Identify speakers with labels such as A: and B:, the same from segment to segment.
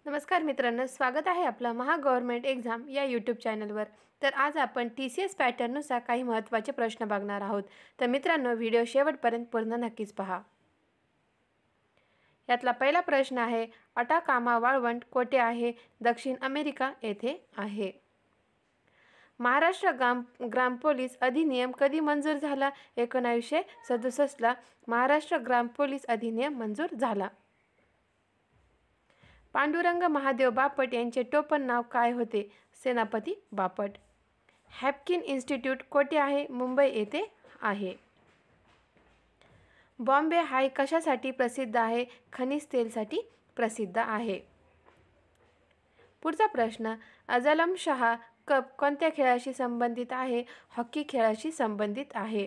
A: नमस्कार मित्रांनो, स्वागत आहे आपलं महा गव्हर्नमेंट एक्झाम या यूट्यूब चॅनलवर। तर आज आपण TCS पॅटर्ननुसार काही महत्त्वाचे प्रश्न बघणार आहोत। तर मित्रांनो, व्हिडिओ शेवटपर्यंत पूर्ण नक्कीच पहा। यातला पहिला प्रश्न आहे, अटाकामा वाळवंट कोठे आहे? दक्षिण अमेरिका येथे आहे। महाराष्ट्र ग्राम पोलीस अधिनियम कधी मंजूर झाला? 1967 ला महाराष्ट्र ग्राम पोलीस अधिनियम मंजूर झाला। पांडुरंग महादेव बापट यांचे टोपण नाव काय होते? सेनापती बापट। हॅपकिन इन्स्टिट्यूट कोठे आहे? मुंबई येथे आहे। बॉम्बे हाय कशासाठी प्रसिद्ध आहे? खनिज तेलसाठी प्रसिद्ध आहे। पुढचा प्रश्न, अझलम शाह कप कोणत्या खेळाशी संबंधित आहे? हॉकी खेळाशी संबंधित आहे।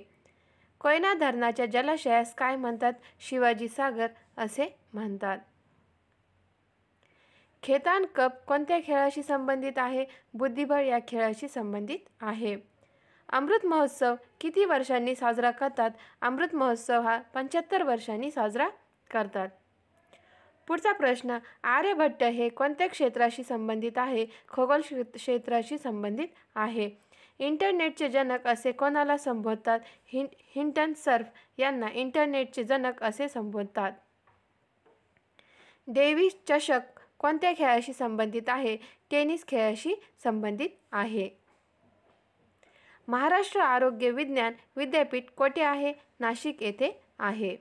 A: कोयना धरणाच्या जलाशयास काय म्हणतात? शिवाजी सागर असे म्हणतात। खेतान कप कोणत्या खेळाशी संबंधित आहे? बुद्धिबळ या खेळाशी संबंधित आहे। अमृत महोत्सव किती वर्षांनी साजरा करतात? अमृत महोत्सव हा 75 वर्षांनी साजरा करतात। पुढचा प्रश्न, आर्यभट्ट हे कोणत्या क्षेत्राशी संबंधित आहे? खगोल क्षेत्राशी संबंधित आहे। इंटरनेटचे जनक असे कोणाला संबोधतात? हिंटन सर्फ यांना इंटरनेटचे जनक असे संबोधतात। डेव्हिस चषक कोणत्या खेळाशी संबंधित आहे? टेनिस खेळाशी संबंधित आहे। महाराष्ट्र आरोग्य विज्ञान विद्यापीठ कोठे आहे? नाशिक येथे आहे।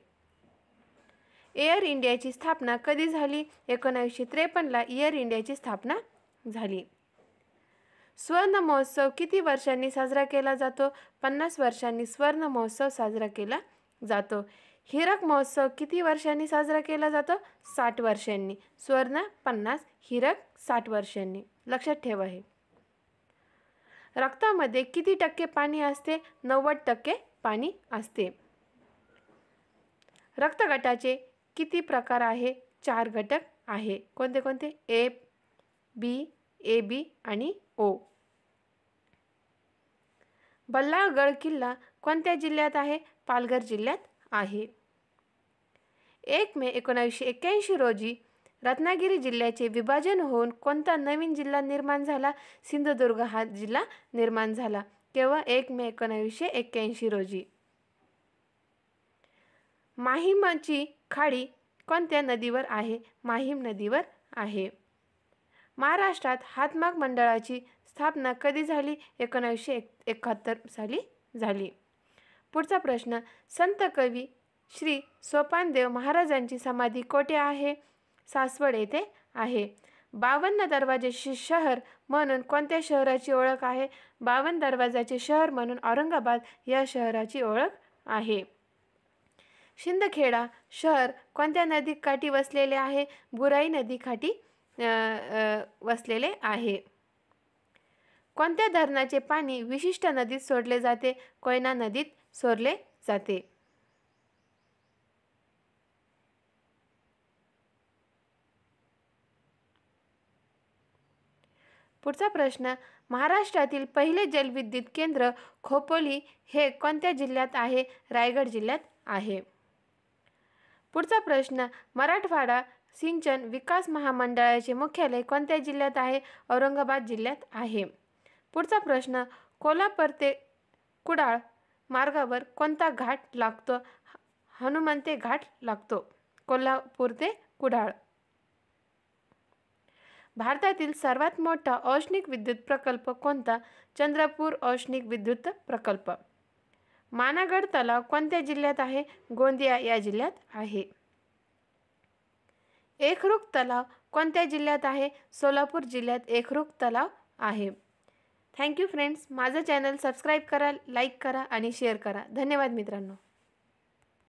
A: एअर इंडियाची स्थापना कधी झाली? 1953 ला एअर इंडियाची स्थापना झाली। स्वर्ण महोत्सव किती वर्षांनी साजरा केला जातो? 50 वर्षांनी स्वर्ण महोत्सव साजरा केला जातो। हीरक महोत्सव किती वर्षांनी साजरा केला जातो? 60 वर्षांनी। स्वर्ण 50, हीरक 60 वर्षांनी। लक्षात ठेवा हे। रक्तामध्ये किती टक्के पाणी असते? 90% पाणी असते। रक्तगटाचे किती प्रकार आहे? 4 घटक आहे। कोणते कोणते? ए, बी, AB आणि O। बल्लाळगड किल्ला कोणत्या जिल्ह्यात आहे? पालघर जिल्ह्यात आहे। 1 मे 1981 रोजी रत्नागिरी जिल्ह्याचे विभाजन होऊन कोणता नवीन जिल्हा निर्माण झाला? सिंधुदुर्ग हा जिल्हा निर्माण झाला। केव्हा? 1 मे 1981 रोजी। माहीमची खाडी कोणत्या नदीवर आहे? माहीम नदीवर आहे। महाराष्ट्रात हातमाग मंडळाची स्थापना कधी झाली? 1971 साली झाली। पुढचा प्रश्न, संत कवी श्री सोपानदेव महाराजांची समाधी कोठे आहे? सासवड येथे आहे। 52 दरवाजेचे शहर म्हणून कोणत्या शहराची ओळख आहे? 52 दरवाजाचे शहर म्हणून औरंगाबाद या शहराची ओळख आहे। शिंदखेडा शहर कोणत्या नदीकाठी वसलेले आहे? बुराई नदीकाठी वसलेले आहे। कोणत्या धरणाचे पाणी विशिष्ट नदीत सोडले जाते? कोयना नदीत सोडले जाते। पुढचा प्रश्न, महाराष्ट्रातील पहिले जलविद्युत केंद्र खोपोली हे कोणत्या जिल्ह्यात आहे? रायगड जिल्ह्यात आहे। पुढचा प्रश्न, मराठवाडा सिंचन विकास महामंडळाचे मुख्यालय कोणत्या जिल्ह्यात आहे? औरंगाबाद जिल्ह्यात आहे। पुढचा प्रश्न, कोल्हापूर ते कुडाळ मार्गावर कोणता घाट लागतो? हनुमंते घाट लागतो। कोल्हापूर ते कुडाळ। भारतातील सर्वात मोठा औष्णिक विद्युत प्रकल्प कोणता? चंद्रपूर औष्णिक विद्युत प्रकल्प। मानागड तलाव कोणत्या जिल्ह्यात आहे? गोंदिया या जिल्ह्यात आहे। एकरूख तलाव कोणत्या जिल्ह्यात आहे? सोलापूर जिल्ह्यात एकरूख तलाव आहे। थँक्यू फ्रेंड्स, माझं चॅनल सबस्क्राईब करा, लाईक करा आणि शेअर करा। धन्यवाद मित्रांनो।